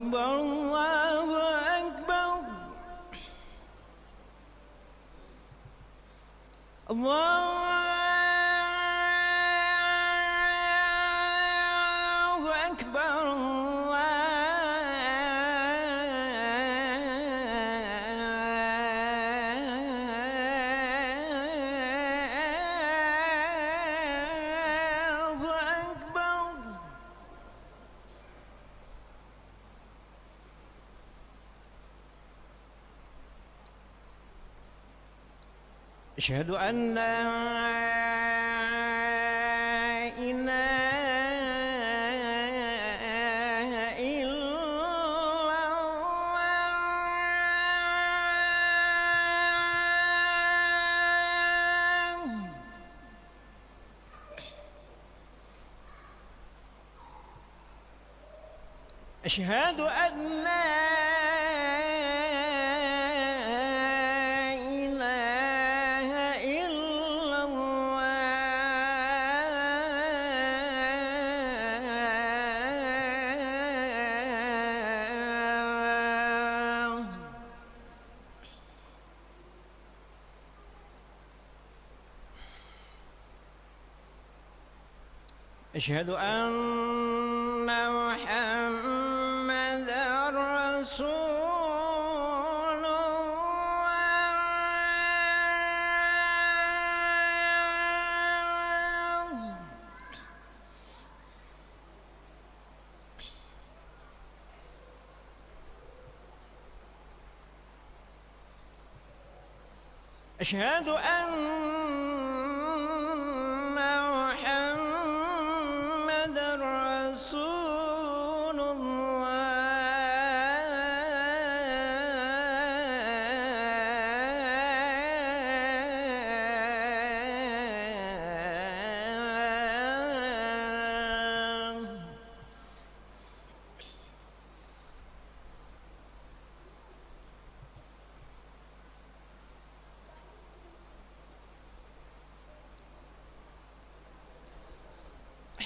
أكبر الله أكبر الله أكبر أشهد أن لا إله إلا الله أشهد أن لا أشهد أن محمدًا رسول الله أشهد أن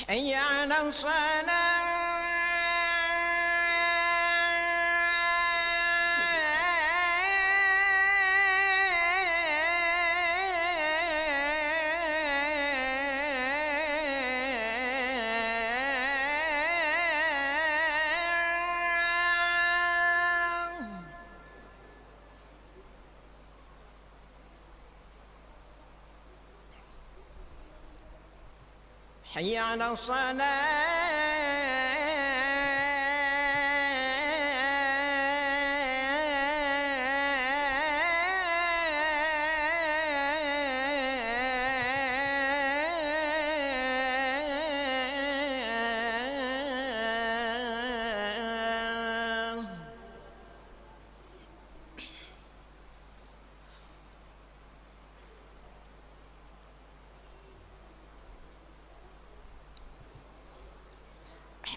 حي على الصلاة حي على الصلاة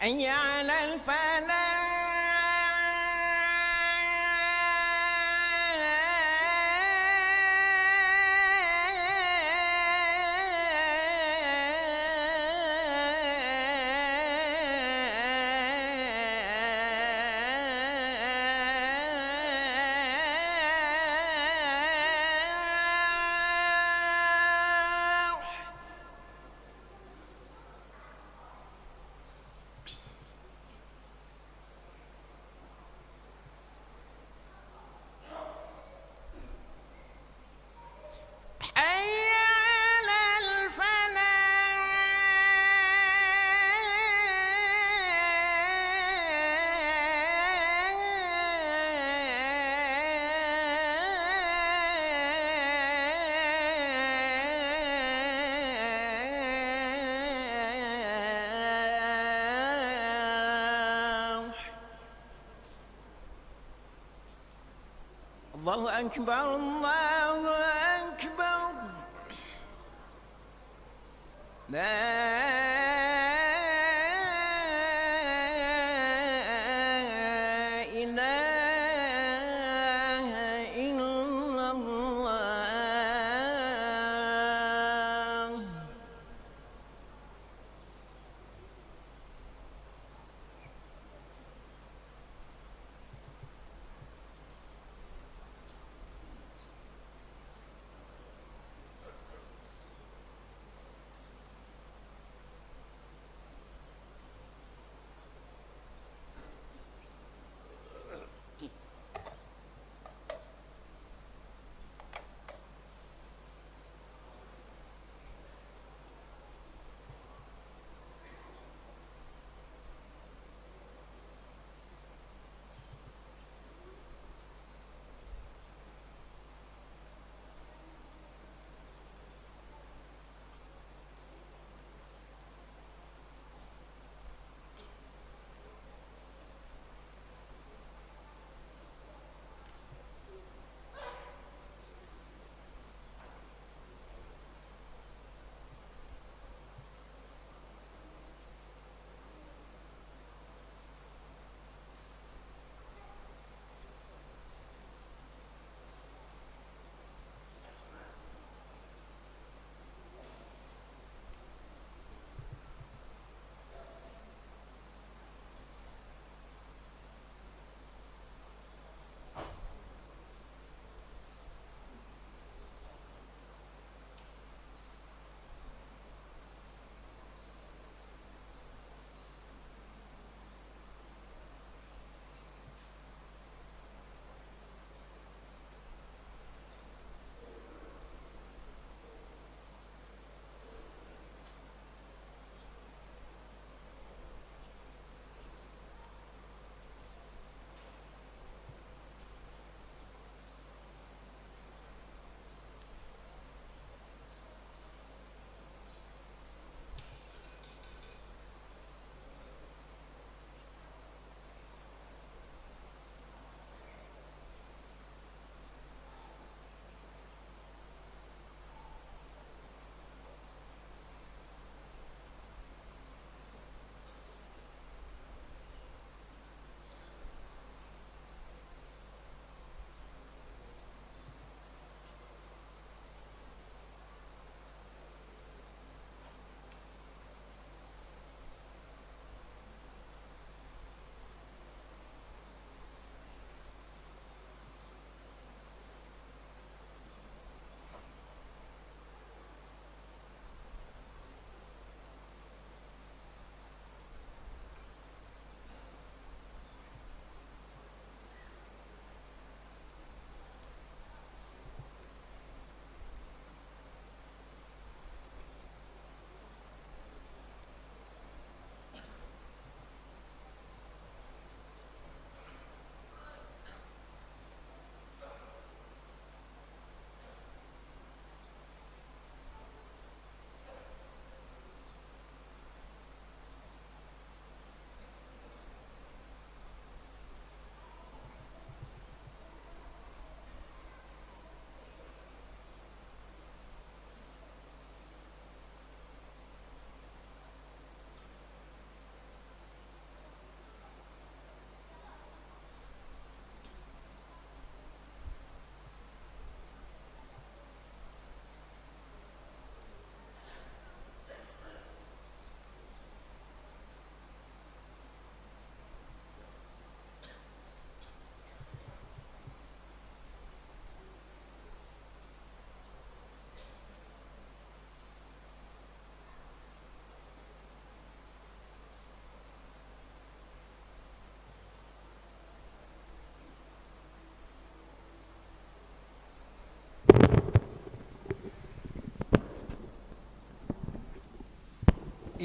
حي على الفلاح الله أكبر الله أكبر لا إله إلا الله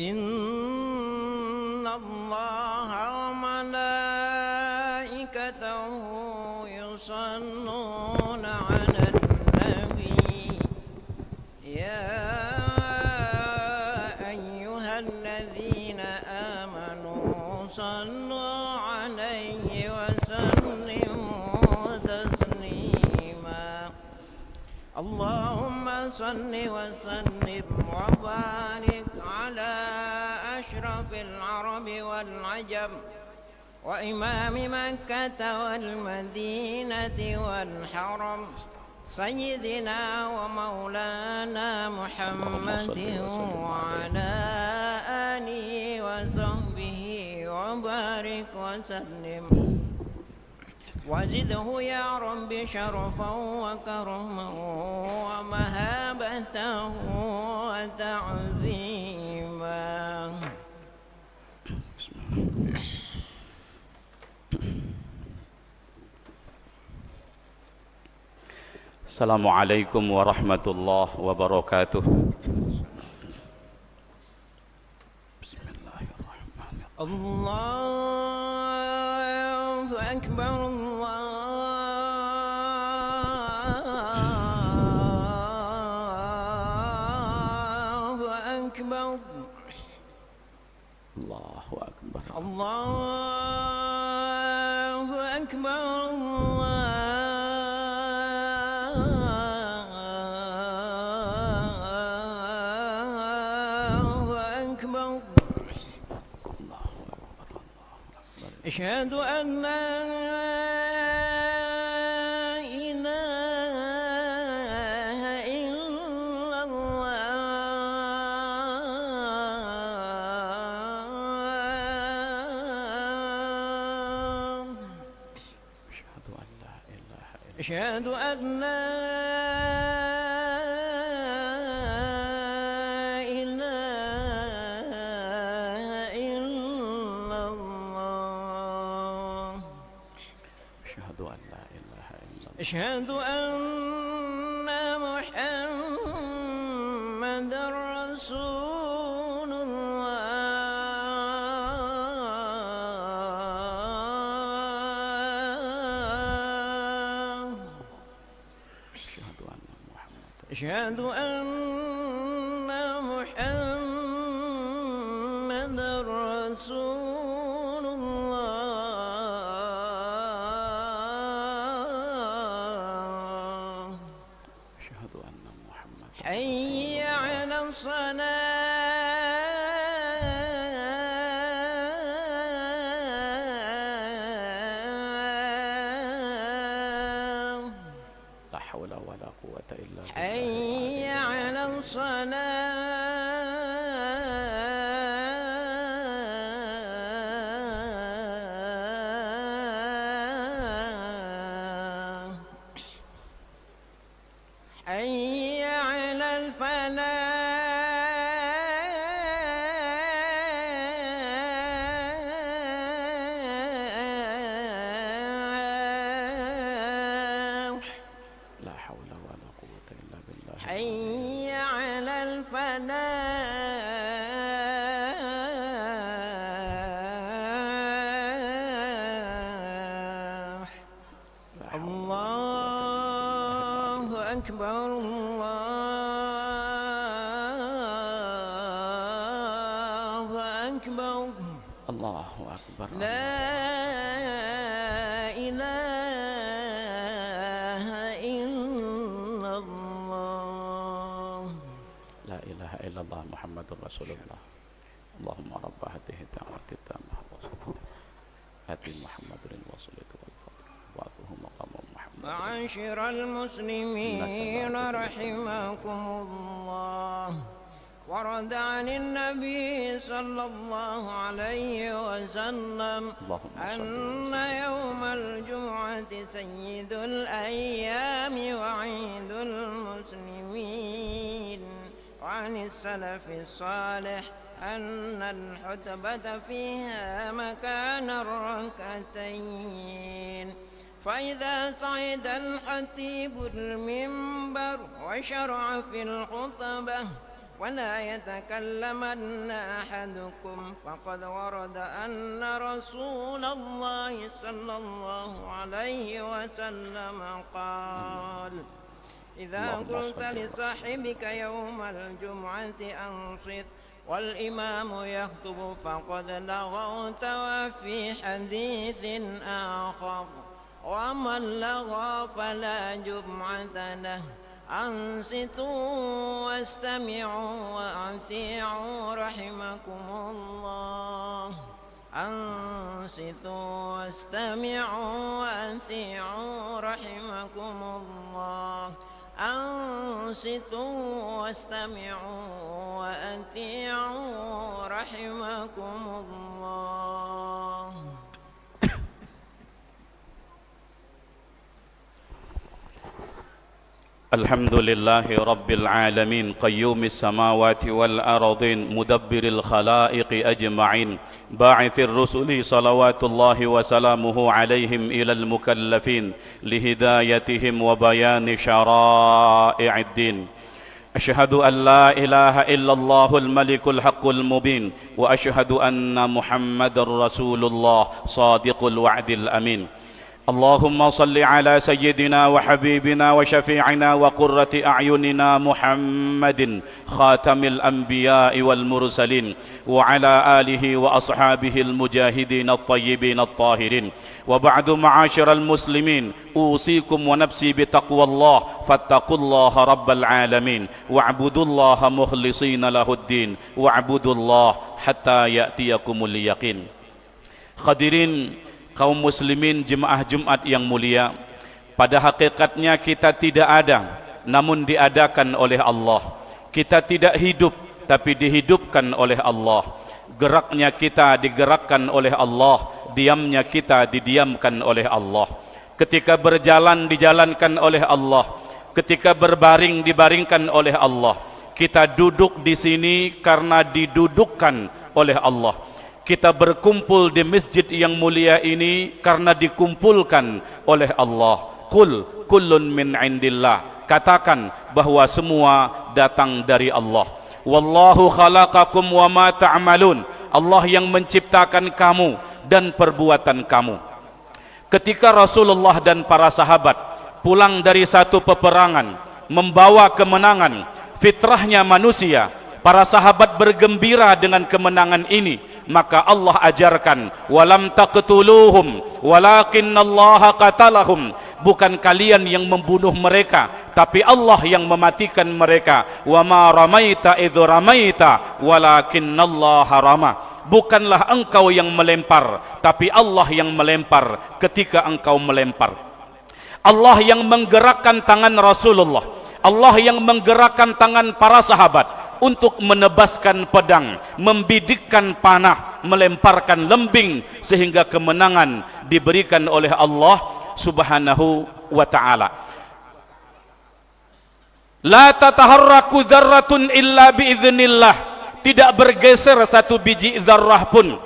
إن الله وملائكته يصلون على النبي يا أيها الذين آمنوا صلوا عليه وسلموا تسليما اللهم صل وسلم وبارك على أشرف العرب والعجم وإمام مكة والمدينة والحرم سيدنا ومولانا محمد وعلى آله وصحبه وبارك وسلم وزده يا رب شرفا وكرما ومهابة وتعظيما. Assalamualaikum warahmatullahi wabarakatuh. Bismillahirrahmanirrahim. Allahu Akbar, Allahu Akbar, Allahu Akbar. Allahu Akbar, أشهد أن لا إله إلا الله أشهد أن لا أشهد أن محمد رسول الله أشهد أن محمد رسول الله حي على الصلاة لا حول ولا قوة إلا بالله. حي على الصلاة حي على الفلاح لا حول ولا قوة إلا بالله. حي على الفلاح الله أكبر الله أكبر الله أكبر. لا إله إلا الله لا إله إلا الله محمد رسول الله. اللهم رب هذه الدعوة التامة والصلاة آتي محمد الوصلة والفضل وبعثه مقام محمد. معاشر المسلمين رحمكم الله ورد عن النبي صلى الله عليه وسلم أن يوم الجمعة سيد الأيام وعيد المسلمين. وعن السلف الصالح أن الخطبة فيها مكان الركعتين. فإذا صعد الخطيب المنبر وشرع في الخطبة ولا يتكلمن أحدكم فقد ورد أن رسول الله صلى الله عليه وسلم قال إذا قلت لصاحبك يوم الجمعة أنصت والإمام يخطب فقد لغوت وفي حديث آخر ومن لغى فلا جمعة له أنصتوا واستمعوا وأطيعوا رحمكم الله أنصتوا واستمعوا وأطيعوا رحمكم الله أنصتوا واستمعوا وأطيعوا رحمكم الله. الحمد لله رب العالمين قيوم السماوات والأرضين مدبر الخلائق أجمعين باعث الرسل صلوات الله وسلامه عليهم إلى المكلفين لهدايتهم وبيان شرائع الدين أشهد أن لا إله إلا الله الملك الحق المبين وأشهد أن محمد رسول الله صادق الوعد الأمين اللهم صل على سيدنا وحبيبنا وشفيعنا وقرة أعيننا محمد خاتم الأنبياء والمرسلين وعلى آله وأصحابه المجاهدين الطيبين الطاهرين وبعد معاشر المسلمين أوصيكم ونفسي بتقوى الله فاتقوا الله رب العالمين واعبدوا الله مخلصين له الدين واعبدوا الله حتى يأتيكم اليقين. Hadirin kaum muslimin jemaah Jumat yang mulia, pada hakikatnya kita tidak ada namun diadakan oleh Allah. Kita tidak hidup tapi dihidupkan oleh Allah. Geraknya kita digerakkan oleh Allah, diamnya kita didiamkan oleh Allah. Ketika berjalan dijalankan oleh Allah, ketika berbaring dibaringkan oleh Allah. Kita duduk di sini karena didudukkan oleh Allah. Kita berkumpul di masjid yang mulia ini karena dikumpulkan oleh Allah. Qul kullun min indillah. Katakan bahwa semua datang dari Allah. Wallahu khalaqakum wa ma ta'malun. Allah yang menciptakan kamu dan perbuatan kamu. Ketika Rasulullah dan para sahabat pulang dari satu peperangan membawa kemenangan, fitrahnya manusia, para sahabat bergembira dengan kemenangan ini. Maka Allah ajarkan, walam taqtuluhum walakinnallaha qatalahum. Bukan kalian yang membunuh mereka, tapi Allah yang mematikan mereka. Wa ma ramaita idh ramaita walakinnallaha rama. Bukanlah engkau yang melempar, tapi Allah yang melempar ketika engkau melempar. Allah yang menggerakkan tangan Rasulullah, Allah yang menggerakkan tangan para sahabat untuk menebaskan pedang, membidikkan panah, melemparkan lembing, sehingga kemenangan diberikan oleh Allah subhanahu wa ta'ala. La tataharraku dzarratun illa biiznillah. Tidak bergeser satu biji zarrah pun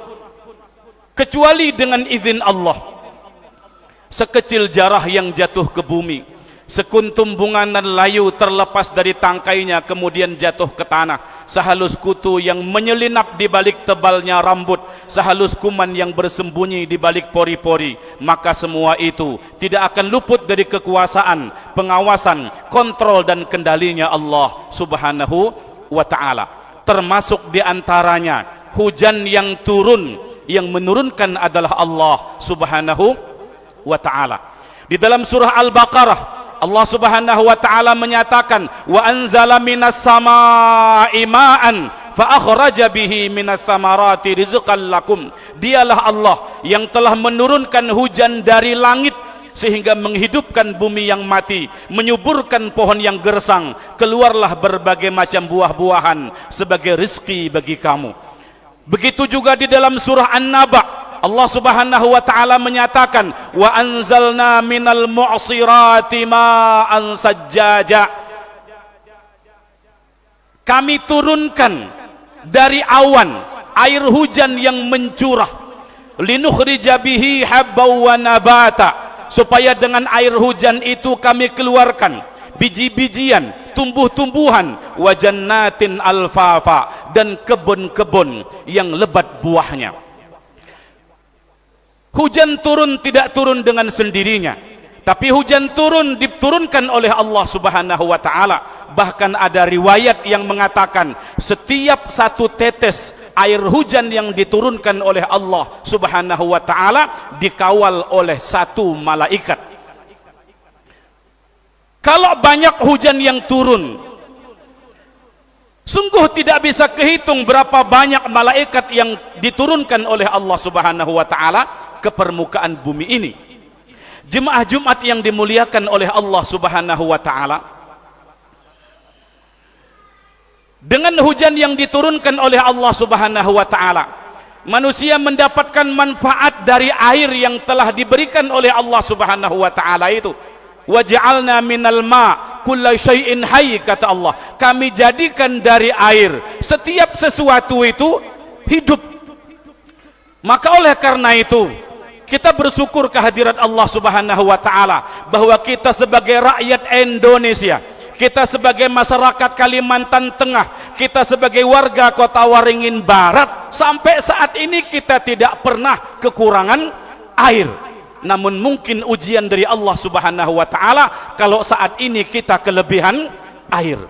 kecuali dengan izin Allah. Sekecil jarah yang jatuh ke bumi, sekuntum bunga nan layu terlepas dari tangkainya kemudian jatuh ke tanah, sehalus kutu yang menyelinap di balik tebalnya rambut, sehalus kuman yang bersembunyi di balik pori-pori, maka semua itu tidak akan luput dari kekuasaan, pengawasan, kontrol dan kendalinya Allah subhanahu wa ta'ala. Termasuk di antaranya hujan yang turun, yang menurunkan adalah Allah subhanahu wa ta'ala. Di dalam surah Al-Baqarah Allah subhanahu wa ta'ala menyatakan, wa anzala minas samaa'i ma'an fa akhraja bihi minas samarati rizqan lakum. Dialah Allah yang telah menurunkan hujan dari langit sehingga menghidupkan bumi yang mati, menyuburkan pohon yang gersang, keluarlah berbagai macam buah-buahan sebagai rizki bagi kamu. Begitu juga di dalam surah An-Naba Allah subhanahu wa ta'ala menyatakan, wa anzalna minal mu'sirati ma'an sajjaja. Kami turunkan dari awan air hujan yang mencurah, linukhrija bihi habbaw wa nabata, supaya dengan air hujan itu kami keluarkan biji-bijian, tumbuh-tumbuhan, wa jannatin alfafa, dan kebun-kebun yang lebat buahnya. Hujan turun tidak turun dengan sendirinya, tapi hujan turun diturunkan oleh Allah Subhanahu wa taala. Bahkan ada riwayat yang mengatakan setiap satu tetes air hujan yang diturunkan oleh Allah Subhanahu wa taala dikawal oleh satu malaikat. Kalau banyak hujan yang turun, sungguh tidak bisa kehitung berapa banyak malaikat yang diturunkan oleh Allah Subhanahu wa taala ke permukaan bumi ini. Jemaah Jumat yang dimuliakan oleh Allah Subhanahu wa taala, dengan hujan yang diturunkan oleh Allah Subhanahu wa taala, manusia mendapatkan manfaat dari air yang telah diberikan oleh Allah Subhanahu wa taala itu. Waja'alna minal ma' kulla syai'in hayy, kata Allah, kami jadikan dari air setiap sesuatu itu hidup. Maka oleh karena itu kita bersyukur kehadirat Allah Subhanahu wa taala, bahwa kita sebagai rakyat Indonesia, kita sebagai masyarakat Kalimantan Tengah, kita sebagai warga Kota Waringin Barat, sampai saat ini kita tidak pernah kekurangan air. Namun mungkin ujian dari Allah Subhanahu wa taala kalau saat ini kita kelebihan air.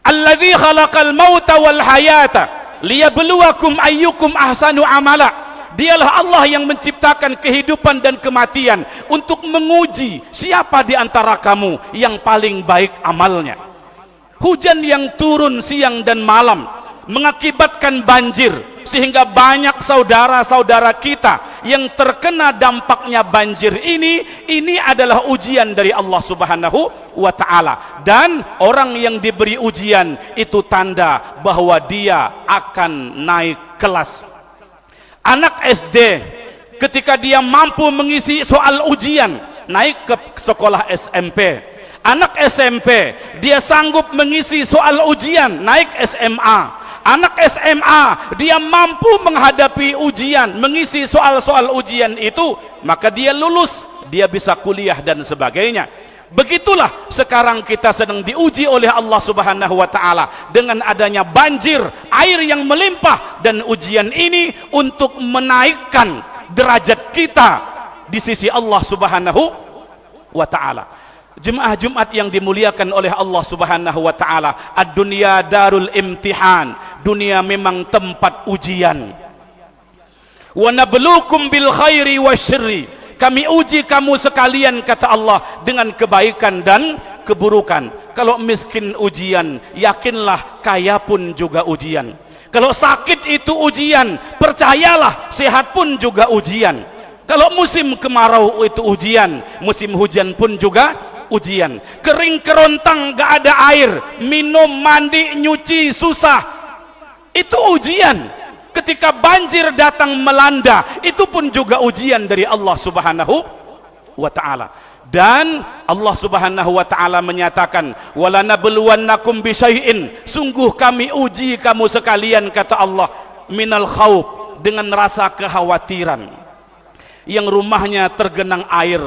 Alladzi khalaqal mauta wal hayata liyabluwakum ayyukum ahsanu amala. Dialah Allah yang menciptakan kehidupan dan kematian untuk menguji siapa di antara kamu yang paling baik amalnya. Hujan yang turun siang dan malam mengakibatkan banjir, sehingga banyak saudara-saudara kita yang terkena dampaknya banjir ini adalah ujian dari Allah Subhanahu wa taala. Dan orang yang diberi ujian itu tanda bahwa dia akan naik kelas. Anak SD ketika dia mampu mengisi soal ujian, naik ke sekolah SMP. Anak SMP dia sanggup mengisi soal ujian, naik SMA. Anak SMA dia mampu menghadapi ujian, mengisi soal-soal ujian itu, maka dia lulus, dia bisa kuliah dan sebagainya. Begitulah sekarang kita sedang diuji oleh Allah Subhanahu wa taala dengan adanya banjir, air yang melimpah, dan ujian ini untuk menaikkan derajat kita di sisi Allah Subhanahu wa taala. Jemaah Jumat yang dimuliakan oleh Allah Subhanahu wa taala, ad-dunya darul imtihan, dunia memang tempat ujian. Wa nabluukum bil khairi wasyarri, kami uji kamu sekalian, kata Allah, dengan kebaikan dan keburukan. Kalau miskin ujian, yakinlah kaya pun juga ujian. Kalau sakit itu ujian, percayalah sehat pun juga ujian. Kalau musim kemarau itu ujian, musim hujan pun juga ujian. Kering kerontang, gak ada air, minum, mandi, nyuci susah, itu ujian. Ketika banjir datang melanda, itu pun juga ujian dari Allah Subhanahu wa taala. Dan Allah Subhanahu wa taala menyatakan, walanabluwannakum bisyai'in, sungguh kami uji kamu sekalian, kata Allah, minal khauf, dengan rasa kekhawatiran. Yang rumahnya tergenang air,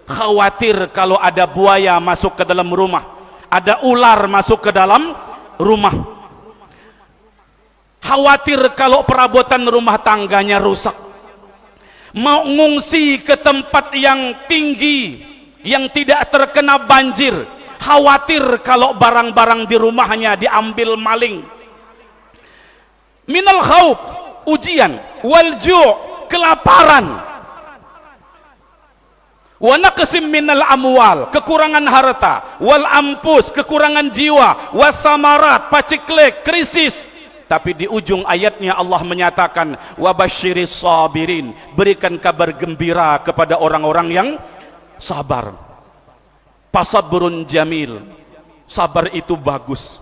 khawatir kalau ada buaya masuk ke dalam rumah, ada ular masuk ke dalam rumah, khawatir kalau perabotan rumah tangganya rusak, mau ngungsi ke tempat yang tinggi yang tidak terkena banjir, khawatir kalau barang-barang di rumahnya diambil maling. Minal khauf, ujian, wal ju', kelaparan, wa naqsim minal amwal, kekurangan harta, wal ampus, kekurangan jiwa, wasamarat, paciklek, krisis. Tapi di ujung ayatnya Allah menyatakan, wabasyiris sabirin, berikan kabar gembira kepada orang-orang yang sabar. Pasabrun jamil, sabar itu bagus.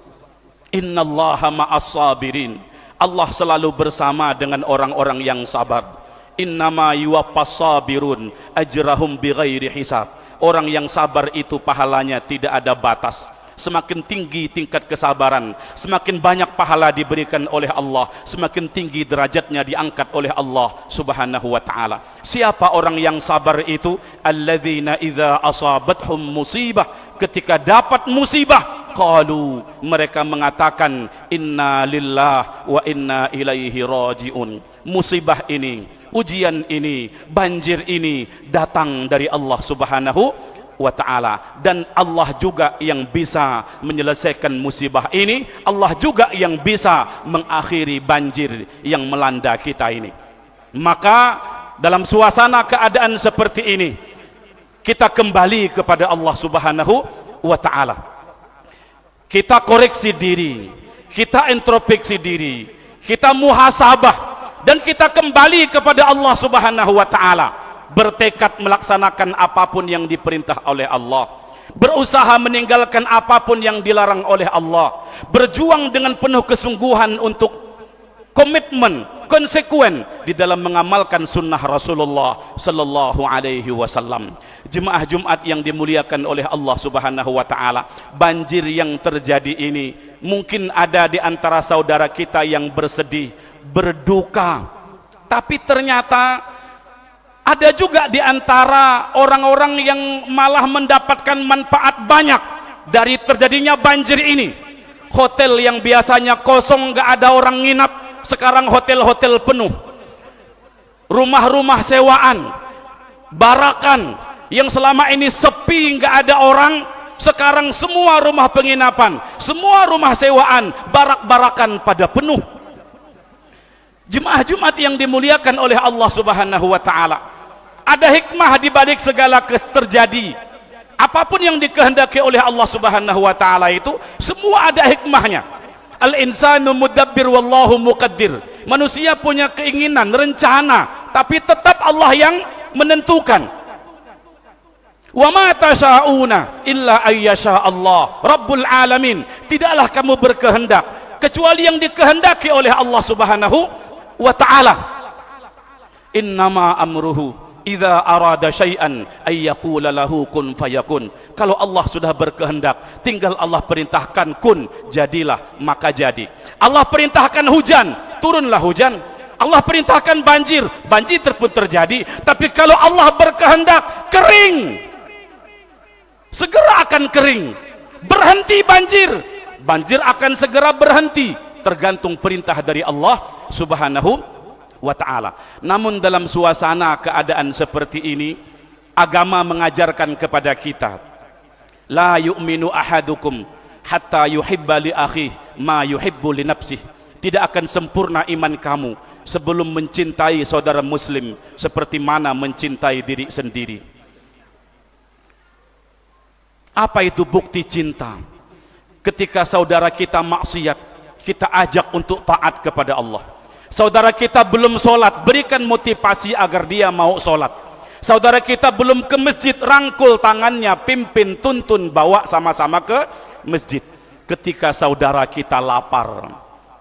Innallaha ma'as sabirin, Allah selalu bersama dengan orang-orang yang sabar. Innama yuwaffas sabirun ajrahum bighairi hisab, orang yang sabar itu pahalanya tidak ada batas. Semakin tinggi tingkat kesabaran, semakin banyak pahala diberikan oleh Allah, semakin tinggi derajatnya diangkat oleh Allah Subhanahu wa taala. Siapa orang yang sabar itu? Alladzina idza asabathum musibah ketika dapat musibah, qalu, mereka mengatakan, inna lillah wa inna ilaihi rajiun. Musibah ini, ujian ini, banjir ini datang dari Allah Subhanahu wa ta'ala, dan Allah juga yang bisa menyelesaikan musibah ini. Allah juga yang bisa mengakhiri banjir yang melanda kita ini. Maka dalam suasana keadaan seperti ini, kita kembali kepada Allah Subhanahu wa ta'ala. Kita koreksi diri, kita introspeksi diri, kita muhasabah, dan kita kembali kepada Allah Subhanahu wa ta'ala, bertekad melaksanakan apapun yang diperintah oleh Allah, berusaha meninggalkan apapun yang dilarang oleh Allah, berjuang dengan penuh kesungguhan untuk komitmen konsekuen di dalam mengamalkan sunnah Rasulullah sallallahu alaihi wasallam. Jemaah Jumat yang dimuliakan oleh Allah Subhanahu wa ta'ala, banjir yang terjadi ini, mungkin ada di antara saudara kita yang bersedih, berduka, tapi ternyata ada juga di antara orang-orang yang malah mendapatkan manfaat banyak dari terjadinya banjir ini. Hotel yang biasanya kosong, gak ada orang nginap, sekarang hotel-hotel penuh. Rumah-rumah sewaan, barakan yang selama ini sepi, gak ada orang, sekarang semua rumah penginapan, semua rumah sewaan, barak-barakan pada penuh. Jemaah Jumat yang dimuliakan oleh Allah Subhanahu wa ta'ala, ada hikmah di balik segala terjadi. Apapun yang dikehendaki oleh Allah Subhanahu wa ta'ala itu semua ada hikmahnya. Al-insanu mudabbir wallahu muqaddir. Manusia punya keinginan, rencana, tapi tetap Allah yang menentukan. Wa ma tasyauna illa ayyasha Allah Rabbul alamin. Tidaklah kamu berkehendak kecuali yang dikehendaki oleh Allah Subhanahu wa ta'ala. Innama amruhu idza arada syai'an ay yaqula lahu kun fayakun. Kalau Allah sudah berkehendak, tinggal Allah perintahkan kun, jadilah, maka jadi. Allah perintahkan hujan, turunlah hujan. Allah perintahkan banjir, banjir pun terjadi. Tapi kalau Allah berkehendak, kering, segera akan kering. Berhenti banjir, banjir akan segera berhenti, tergantung perintah dari Allah Subhanahu wa ta'ala. Namun dalam suasana keadaan seperti ini, agama mengajarkan kepada kita, la yu'minu ahadukum hatta yuhibba li akhihi ma yuhibbu li nafsihi. Tidak akan sempurna iman kamu sebelum mencintai saudara muslim seperti mana mencintai diri sendiri. Apa itu bukti cinta? Ketika saudara kita maksiat, kita ajak untuk taat kepada Allah. Saudara kita belum sholat, berikan motivasi agar dia mau sholat. Saudara kita belum ke masjid, rangkul tangannya, pimpin, tuntun, bawa sama-sama ke masjid. Ketika saudara kita lapar,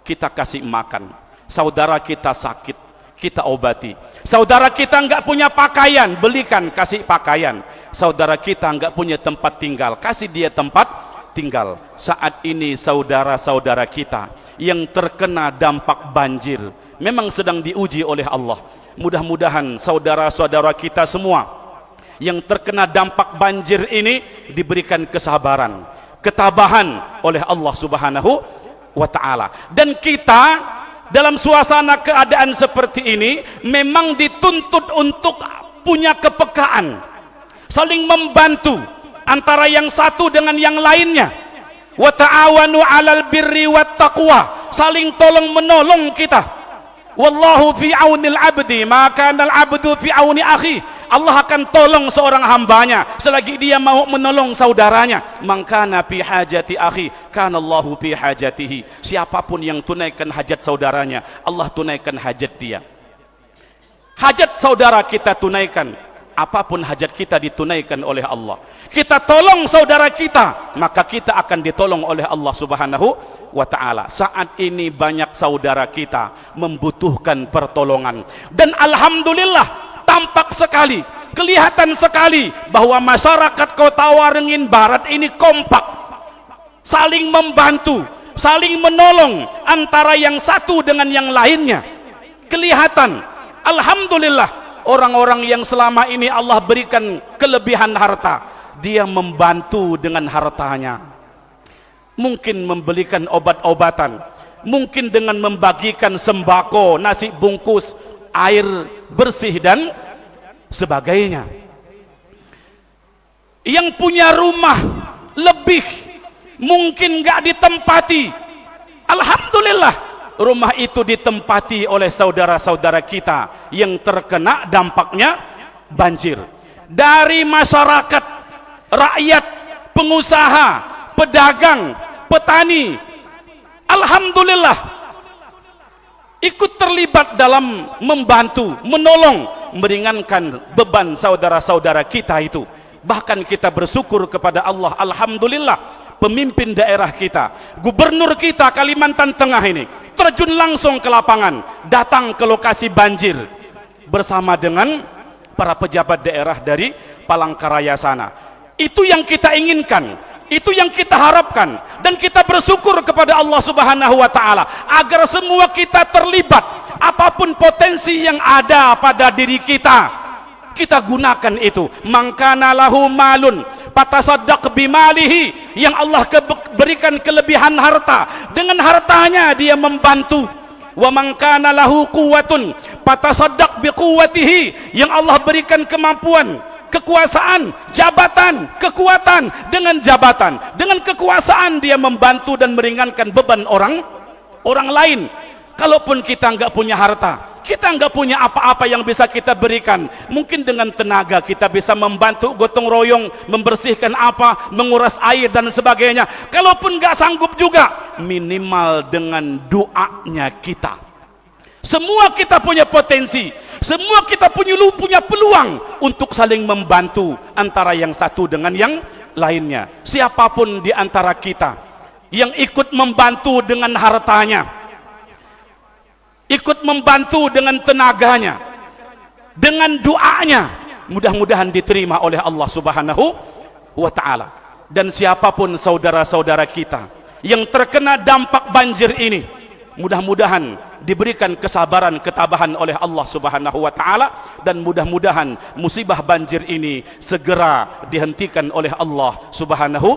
kita kasih makan. Saudara kita sakit, kita obati. Saudara kita nggak punya pakaian, belikan, kasih pakaian. Saudara kita nggak punya tempat tinggal, kasih dia tempat tinggal. Saat ini saudara-saudara kita yang terkena dampak banjir memang sedang diuji oleh Allah. Mudah-mudahan saudara-saudara kita semua yang terkena dampak banjir ini diberikan kesabaran, ketabahan oleh Allah Subhanahu wa ta'ala. Dan kita dalam suasana keadaan seperti ini memang dituntut untuk punya kepekaan, saling membantu antara yang satu dengan yang lainnya. Wa ta'awanu 'alal birri wat taqwa, saling tolong menolong kita. Wallahu fi aunil abdi ma kana al abdu fi auni akhi. Allah akan tolong seorang hambanya selagi dia mau menolong saudaranya. Man kana fi hajati akhi kana Allahu fi hajatihi. Siapapun yang tunaikan hajat saudaranya, Allah tunaikan hajat dia. Hajat saudara kita tunaikan, apapun hajat kita ditunaikan oleh Allah. Kita tolong saudara kita, maka kita akan ditolong oleh Allah Subhanahu wa ta'ala. Saat ini banyak saudara kita membutuhkan pertolongan, dan alhamdulillah tampak sekali, kelihatan sekali bahwa masyarakat Kota Waringin Barat ini kompak, saling membantu, saling menolong antara yang satu dengan yang lainnya. Kelihatan, alhamdulillah, orang-orang yang selama ini Allah berikan kelebihan harta, dia membantu dengan hartanya. Mungkin membelikan obat-obatan, mungkin dengan membagikan sembako, nasi bungkus, air bersih dan sebagainya. Yang punya rumah lebih mungkin gak ditempati, alhamdulillah rumah itu ditempati oleh saudara-saudara kita yang terkena dampaknya banjir. Dari masyarakat, rakyat, pengusaha, pedagang, petani, alhamdulillah ikut terlibat dalam membantu, menolong, meringankan beban saudara-saudara kita itu. Bahkan kita bersyukur kepada Allah, alhamdulillah pemimpin daerah kita, gubernur kita Kalimantan Tengah ini terjun langsung ke lapangan, datang ke lokasi banjir bersama dengan para pejabat daerah dari Palangkaraya sana. Itu yang kita inginkan, itu yang kita harapkan, dan kita bersyukur kepada Allah Subhanahu wa taala agar semua kita terlibat. Apapun potensi yang ada pada diri kita, kita gunakan itu. Mangkana lahu malun fatasaddaq bimalihi, yang Allah berikan kelebihan harta, dengan hartanya dia membantu. Wa mangkana lahu quwwatun fatasaddaq biquwwatihi, yang Allah berikan kemampuan, kekuasaan, jabatan, kekuatan, dengan jabatan, dengan kekuasaan dia membantu dan meringankan beban orang lain. Kalaupun kita nggak punya harta, kita nggak punya apa-apa yang bisa kita berikan, mungkin dengan tenaga kita bisa membantu gotong royong, membersihkan apa, menguras air dan sebagainya. Kalaupun nggak sanggup juga, minimal dengan doanya kita. Semua kita punya potensi, semua kita punya peluang untuk saling membantu antara yang satu dengan yang lainnya. Siapapun di antara kita yang ikut membantu dengan hartanya, ikut membantu dengan tenaganya, dengan doanya, mudah-mudahan diterima oleh Allah Subhanahu wa taala. Dan siapapun saudara-saudara kita yang terkena dampak banjir ini, mudah-mudahan diberikan kesabaran, ketabahan oleh Allah Subhanahu wa taala, dan mudah-mudahan musibah banjir ini segera dihentikan oleh Allah Subhanahu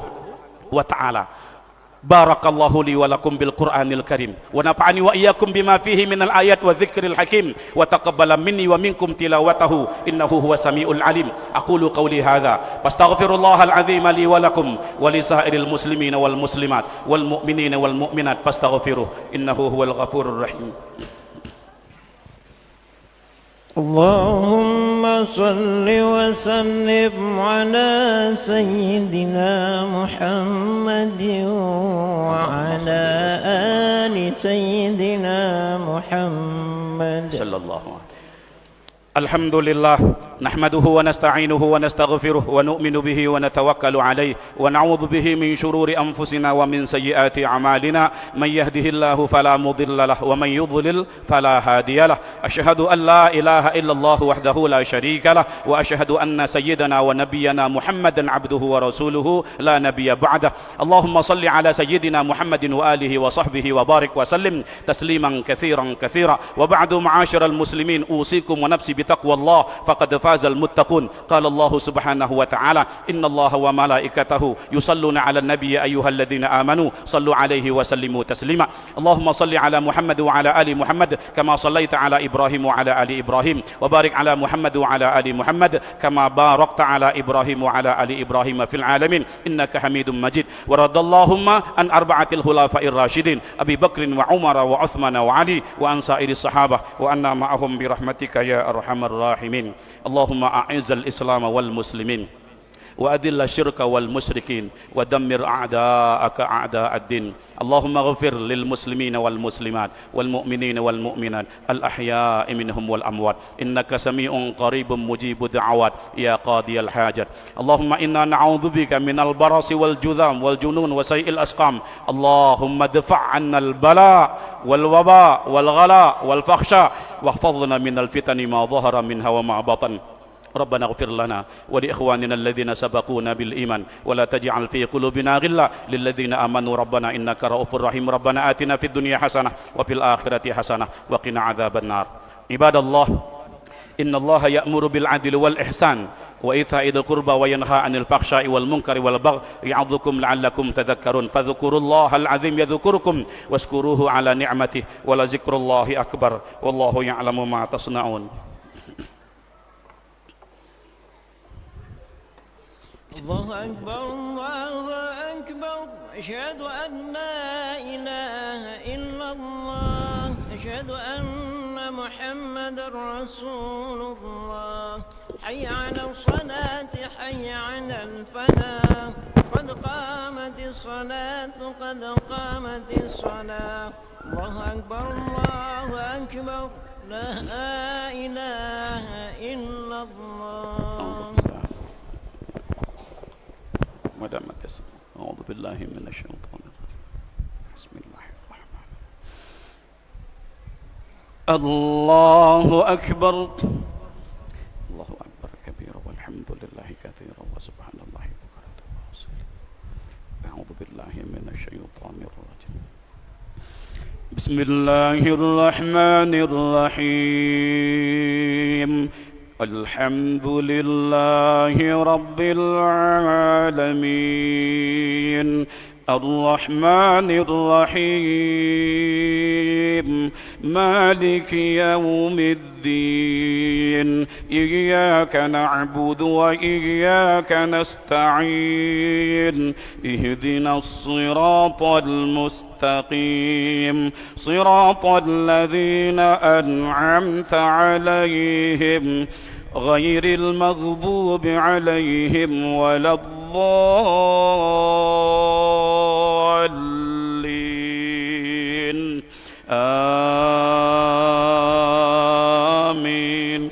wa taala. Barakallahu li wa lakum bil Qur'anil Karim wa nafa'ani wa iyyakum bima fihi minal ayat wa dzikril hakim wa taqabbala minni wa minkum tilawatahu innahu huwas samiul alim. Aqulu qawli hadza fastaghfirullahal azim li wa lakum wa li sa'iril muslimina wal muslimat wal mu'minina wal mu'minat fastaghfiruh innahu huwal ghafurur rahim. اللهم صل وسلم على سيدنا محمد وعلى آل سيدنا محمد صلى الله عليه وسلم. Alhamdulillah, nahmaduhu wa nasta'inuhu wa nastaghfiruh wa nu'minu bihi wa natawakkalu alayh wa na'udzu bihi min shururi anfusina wa min sayyiati a'malina. Man yahdihillahu fala mudilla lahu wa man yudlil fala hadiyalah. Asyhadu an la ilaha illallah wahdahu la syarika lah wa asyhadu anna sayyidana wa nabiyyana Muhammadan abduhu wa rasuluhu la nabiyya ba'dah. Allahumma salli ala sayyidina Muhammadin wa alihi wa sahbihi wa barik wa sallim tasliman katsiran katsira. Wa ba'du, ma'asyiral muslimin, usikum wa nafsi بتقوى الله فقد فاز المتقون. قال الله سبحانه وتعالى إن الله وملائكته يصلون على النبي أيها الذين آمنوا صلوا عليه وسلموا تسليما. اللهم صل على محمد وعلى آل محمد كما صليت على إبراهيم وعلى آل إبراهيم وبارك على محمد وعلى آل محمد كما باركت على إبراهيم وعلى آل إبراهيم في العالمين إنك حميد مجيد. ورضى اللهم عن أربعة الخلفاء الراشدين أبي بكر وعمر وعثمان وعلي وعن سائر الصحابة وأنا معهم برحمتك يا أرحم الراحمين. اللهم أعز الإسلام والمسلمين وأذل الشرك والمشركين ودمر أعداءك أعداء الدين. اللهم اغفر للمسلمين والمسلمات والمؤمنين والمؤمنات الأحياء منهم والأموات إنك سميع قريب مجيب دعوات يا قاضي الحاجات. اللهم إنا نعوذ بك من البرص والجذام والجنون وسيء الأسقام. اللهم ادفع عنا البلاء والوباء والغلاء والفحشاء واحفظنا من الفتن ما ظهر منها وما بطن. ربنا اغفر لنا ولإخواننا الذين سبقونا بالإيمان ولا تجعل في قلوبنا غلا للذين آمنوا ربنا إنك رؤوف رحيم. ربنا آتنا في الدنيا حسنة وفي الآخرة حسنة وقنا عذاب النار. عباد الله، إن الله يأمر بالعدل والإحسان وإيتاء ذي القربى وينهى عن الفحشاء والمنكر والبغي يعظكم لعلكم تذكرون فاذكروا الله العظيم يذكركم واشكروه على نعمته ولذكر الله أكبر والله يعلم ما تصنعون. الله أكبر الله أكبر أشهد أن لا إله إلا الله أشهد أن محمد رسول الله حي على الصلاة حي على الفلاح قد قامت الصلاة قد قامت الصلاة الله أكبر الله أكبر لا إله إلا الله. أعوذ بالله من الشيطان الرجيم بسم الله الرحمن الرحيم. الله أكبر الله أكبر كبيرا والحمد لله كثيرا وسبحان الله بكرة وأصيلا. أعوذ بالله من الشيطان الرجيم بسم الله الرحمن الرحيم. الحمد لله رب العالمين الرحمن الرحيم مالك يوم الدين إياك نعبد وإياك نستعين اهدنا الصراط المستقيم صراط الذين أنعمت عليهم غير المغضوب عليهم ولا الضالين آمين.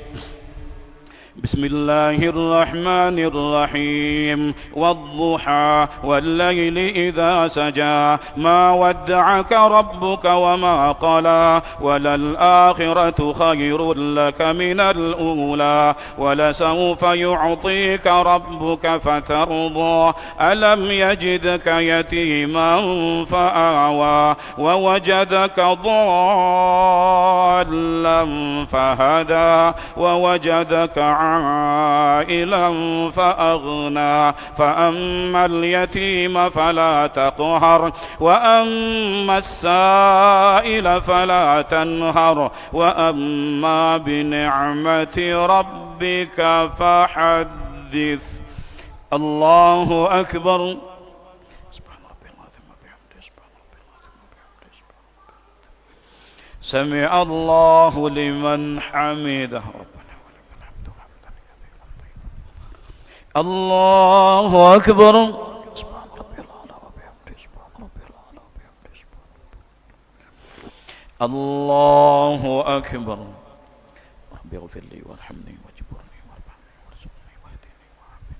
بسم الله الرحمن الرحيم والضحى والليل إذا سجى ما ودعك ربك وما قلى وللآخرة خير لك من الأولى ولسوف يعطيك ربك فترضى ألم يجدك يتيما فآوى ووجدك ضالا فهدى ووجدك عائلا فأغنى فأما اليتيم فلا تقهر وأما السائل فلا تنهر وأما بنعمة ربك فحدث. الله أكبر. سمع الله لمن حمده. الله أكبر. الله أكبر. رب اغفر لي وارحمني واجبرني وارفعني وارزقني واهدني وعافني.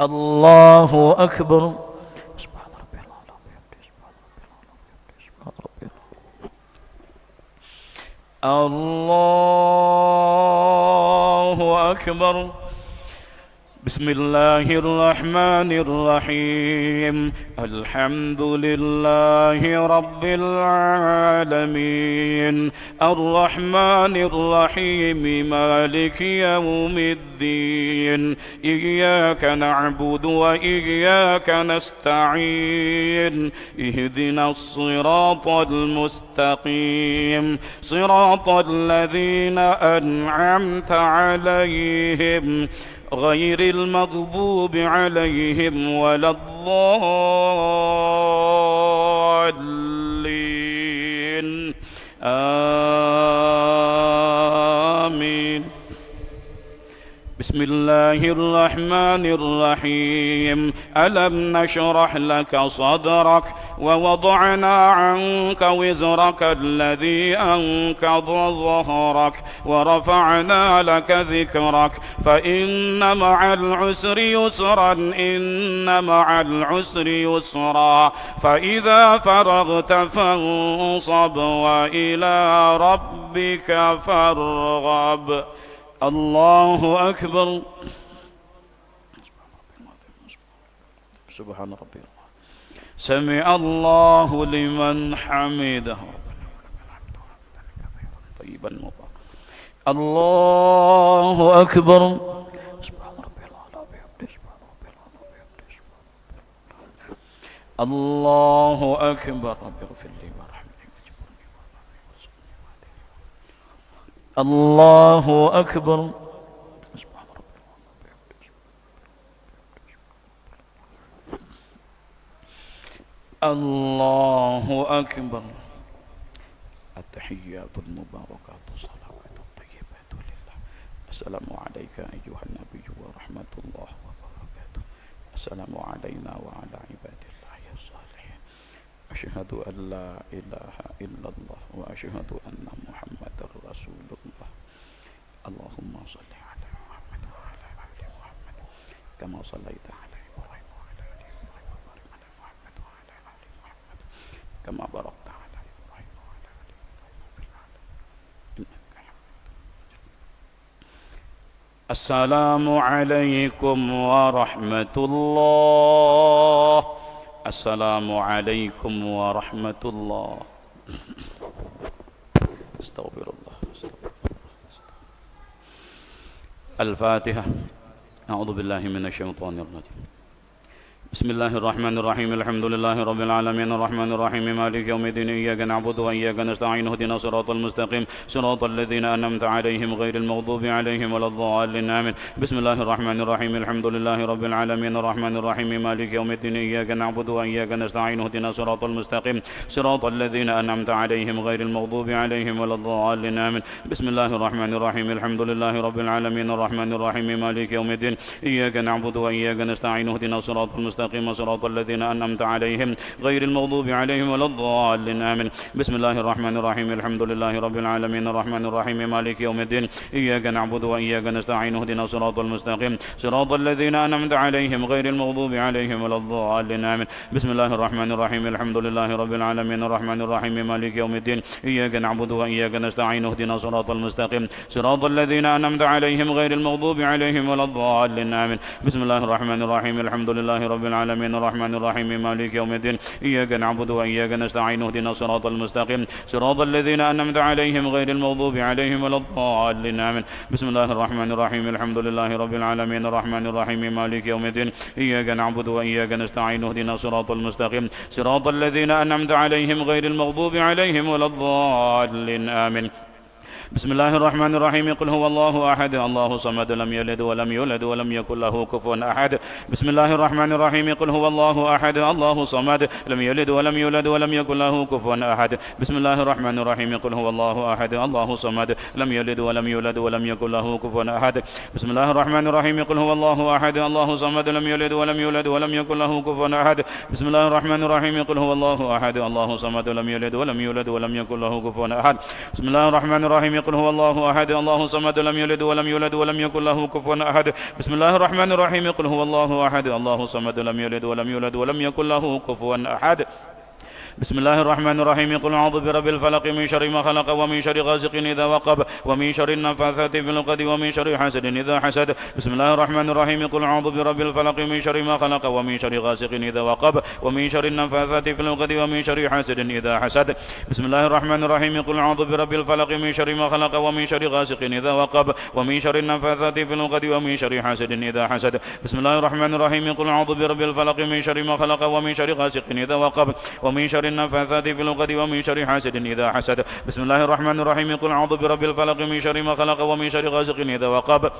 الله أكبر. سبحان ربي الأعلى وبحمده سبحان ربي الأعلى وبحمده سبحان ربي الأعلى. الله أكبر. بسم الله الرحمن الرحيم الحمد لله رب العالمين الرحمن الرحيم مالك يوم الدين إياك نعبد وإياك نستعين اهدنا الصراط المستقيم صراط الذين أنعمت عليهم غير المغضوب عليهم ولا الضالين آمين. بسم الله الرحمن الرحيم ألم نشرح لك صدرك ووضعنا عنك وزرك الذي أنقض ظهرك ورفعنا لك ذكرك فإن مع العسر يسرا إن مع العسر يسرا فإذا فرغت فانصب وإلى ربك فارغب. الله أكبر. سبحان ربي. سمع الله لمن حمده. طيبا مبارك. الله أكبر. سبحان الله أكبر رب اغفر لي وارحمني واجبرني وارزقني واهدني. الله أكبر. سبحان ربي. الله أكبر. التحيات المباركات الصلوات الطيبات لله. السلام عليك أيها النبي ورحمة الله وبركاته. السلام علينا وعلى عباد الله الصالحين. أشهد أن لا إله إلا الله وأشهد أن محمدا رسول الله. اللهم صل على محمد وعلى آل محمد كما صليت على إبراهيم وعلى آل إبراهيم وبارك على محمد وعلى آل محمد كما باركت على إبراهيم وعلى آل إبراهيم في العالمين إنك حميد مجيد. السلام عليكم ورحمة الله. السلام عليكم ورحمة الله. استغفر الله. الفاتحة. أعوذ بالله من الشيطان الرجيم. بسم الله الرحمن الرحيم. الحمد لله رب العالمين الرحمن الرحيم مالك يوم الدين إياك نعبد وإياك نستعين اهدنا الصراط المستقيم صراط الذين أنعمت عليهم غير المغضوب عليهم ولا الضالين آمين. بسم الله الرحمن الرحيم. الحمد لله رب العالمين الرحمن الرحيم مالك يوم الدين إياك نعبد وإياك نستعين اهدنا الصراط المستقيم صراط الذين أنعمت عليهم غير المغضوب عليهم ولا الضالين آمين. بسم الله الرحمن الرحيم. الحمد لله رب العالمين الرحمن الرحيم مالك يوم الدين إياك نعبد وإياك نستعين اهدنا الصراط المستقيم صراط الذين أنعمت عليهم غير المغضوب عليهم ولا الضالين آمين. بسم الله الرحمن الرحيم. الحمد لله رب العالمين الرحمن الرحيم مالك يوم الدين إياك نعبد وإياك نستعين اهدنا الصراط المستقيم صراط الذين أنعمت عليهم غير المغضوب عليهم ولا الضالين آمين. بسم الله الرحمن الرحيم. الحمد لله رب العالمين الرحمن الرحيم مالك يوم الدين إياك نعبد وإياك نستعين اهدنا الصراط المستقيم صراط الذين أنعمت عليهم غير المغضوب عليهم ولا الضالين آمين. بسم الله الرحمن الرحيم. الحمد لله رب العالمين الرحمن الرحيم مالك يوم الدين إياك نعبد وإياك نستعين اهدنا الصراط المستقيم صراط الذين أنعمت عليهم غير المغضوب عليهم ولا الضالين آمين. بسم الله الرحمن الرحيم. الحمد لله رب العالمين الرحمن الرحيم مالك يوم الدين إياك نعبد وإياك نستعين اهدنا الصراط المستقيم صراط الذين أنعمت عليهم غير المغضوب عليهم ولا الضالين آمين. بسم الله الرحمن الرحيم. قل هو الله أحد الله صمد لم يلد ولم يولد ولم يكن له كفوا أحد. بسم الله الرحمن الرحيم. قل هو الله أحد الله صمد لم يلد ولم يولد ولم يكن له كفوا أحد. بسم الله الرحمن الرحيم. قل هو الله أحد الله صمد لم يلد ولم يولد ولم يكن له كفوا أحد. بسم الله الرحمن الرحيم. قل هو الله أحد الله صمد لم يلد ولم يولد ولم يكن له كفوا أحد. بسم الله الرحمن الرحيم. قل هو الله أحد الله صمد لم يلد ولم يولد ولم يكن له كفوا أحد. بسم الله الرحمن الرحيم. قل هو الله أحد الله صمد لم يلد ولم يولد ولم يكن له كفوا أحد. بسم الله الرحمن الرحيم. قل هو الله أحد الله صمد لم يلد ولم يولد ولم يكن له كفوا أحد. بسم الله الرحمن الرحيم. قل أعوذ برب الفلق من شر ما خلق ومن شر غاسق إذا وقب ومن شر النفاثات في العقد ومن شر حاسد إذا حسد. بسم الله الرحمن الرحيم. قل أعوذ برب الفلق من شر ما خلق ومن شر غاسق إذا وقب ومن شر النفاثات في العقد ومن شر حاسد إذا حسد. بسم الله الرحمن الرحيم. قل أعوذ برب الفلق من شر ما خلق ومن شر غاسق إذا وقب ومن شر النفاثات في العقد ومن شر حاسد إذا حسد. بسم الله الرحمن الرحيم. قل أعوذ برب الفلق من شر ما خلق ومن شر غاسق إذا وقب ومن شر النفاثات في العقد ومن شر حاسد إذا حسد. بسم الله الرحمن الرحيم. قل أعوذ برب الفلق من شر ما خلق ومن شر غاسق إذا وقب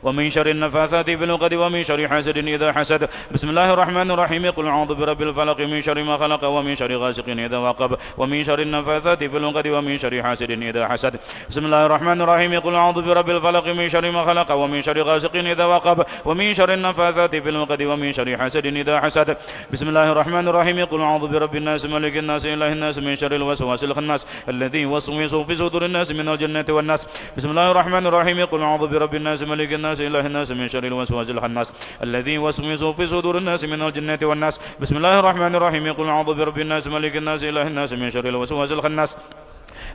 ومن شر النفاثات في العقد ومن شر حاسد إذا حسد. بسم الله الرحمن الرحيم. قل أعوذ برب الفلق من شر ما خلق ومن شر غاسق إذا وقب ومن شر النفاثات في العقد ومن شر حاسد إذا حسد. بسم الله الرحمن الرحيم. قل أعوذ برب الفلق من شر ما خلق ومن شر غاسق إذا وقب ومن شر النفاثات في العقد ومن شر حاسد إذا حسد. بسم الله الرحمن الرحيم. قل أعوذ برب الناس ملك الناس إله الناس من شر الوسواس الخناس الذي يوسوس في صدور الناس من الجنة والناس. بسم الله الرحمن الرحيم. قل أعوذ برب الناس ملك الناس إله الناس من شر الوسواس الخناس الذي يوسوس في صدور الناس من الجنة والناس. بسم الله الرحمن الرحيم. قل أعوذ برب الناس ملك الناس إله الناس من شر الوسواس الخناس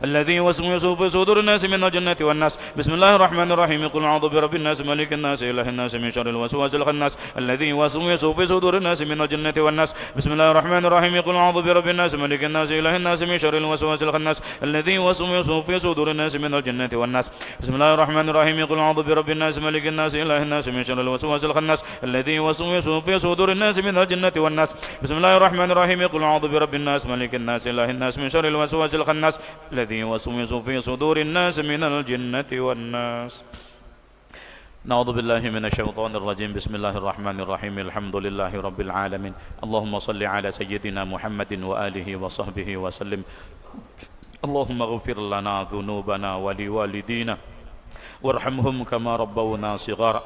الذي يوسوس في صدور الناس من الجنة والناس. بسم الله الرحمن الرحيم. قل أعوذ برب الناس ملك الناس إله الناس من شر الوسواس الخناس الذي يوسوس في صدور الناس من الجنة والناس. بسم الله الرحمن الرحيم. قل أعوذ برب الناس ملك الناس إله الناس من شر الوسواس الخناس الذي يوسوس في صدور الناس من الجنة والناس. بسم الله الرحمن الرحيم. قل أعوذ برب الناس ملك الناس إله الناس من شر الوسواس الخناس الذي يوسوس في صدور الناس من الجنة والناس. بسم الله الرحمن الرحيم. قل أعوذ برب الناس ملك الناس إله الناس من شر الوسواس الخناس الذي يوسوس في صدور الناس من الجنة والناس. نعوذ بالله من الشيطان الرجيم. بسم الله الرحمن الرحيم. الحمد لله رب العالمين. اللهم صل على سيدنا محمد وآله وصحبه وسلم. اللهم اغفر لنا ذنوبنا ولوالدينا وارحمهم كما ربونا صغارا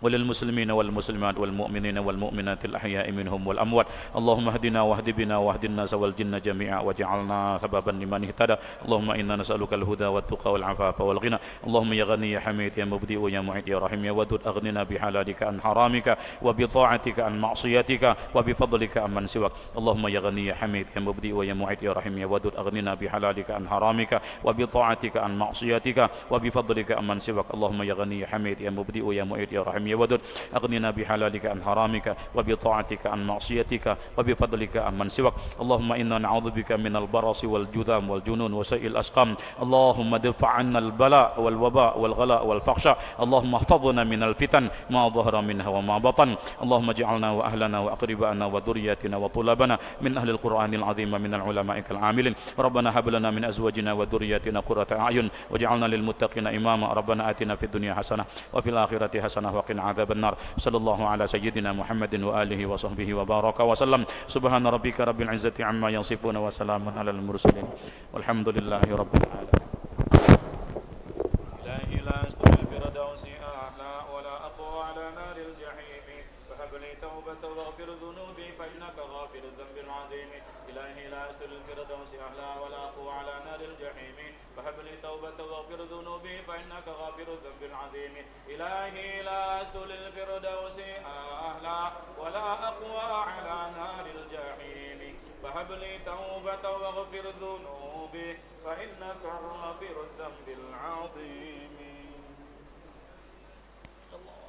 وللمسلمين والمسلمات والمؤمنين والمؤمنات الأحياء منهم والأموات. اللهم اهدنا واهد بنا واهد الناس والجن جميعا واجعلنا سببا لمن اهتدى. اللهم إنا نسألك الهدى والتقى والعفاف والغنى. اللهم يا غني يا حميد يا مبدئ يا معيد يا رحيم يا ودود أغننا بحلالك عن حرامك وبطاعتك عن معصيتك وبفضلك عن من سواك. اللهم يا غني يا حميد يا مبدئ يا معيد يا رحيم يا ودود أغننا بحلالك عن حرامك وبطاعتك عن معصيتك وبفضلك عن من سواك. اللهم يا غني يا حميد يا مبدئ يا معيد يا رحيم يا ودود أغننا بحلالك عن حرامك وبطاعتك عن معصيتك وبفضلك عن من سواك. اللهم إنا نعوذ بك من البرص والجذام والجنون وسيء الأسقام. اللهم ادفع عنا البلاء والوباء والغلاء والفحشاء. اللهم احفظنا من الفتن ما ظهر منها وما بطن. اللهم اجعلنا وأهلنا وأقربائنا وذرياتنا وطلابنا من أهل القرآن العظيم من العلماء العاملين. ربنا هب لنا من أزواجنا وذرياتنا قرة أعين واجعلنا للمتقين إماما. ربنا آتنا في الدنيا حسنة وفي الآخرة حسنة وقنا عذاب النار. صلى الله على سيدنا محمد وآله وصحبه وبارك وسلم. سبحان ربك رب العزة عما يصفون وسلام على المرسلين والحمد لله رب العالمين. إلهي لا أستوي الفردوس أعلى ولا أقوى على نار الجحيم فهب لي توبة واغفر ذنوبي فإنك غافر الذنب العظيم. إلهي لا أستوي الفردوس أعلى ولا أقوى على نار الجحيم فهب لي توبة واغفر ذنوبي فإنك غافر الذنب العظيم. إلهي لا أستوي الفردوس أعلى ولا أقوى على نار الجحيم فهب لي توبة واغفر ذنوبي فإنك غافر الذنب العظيم. الله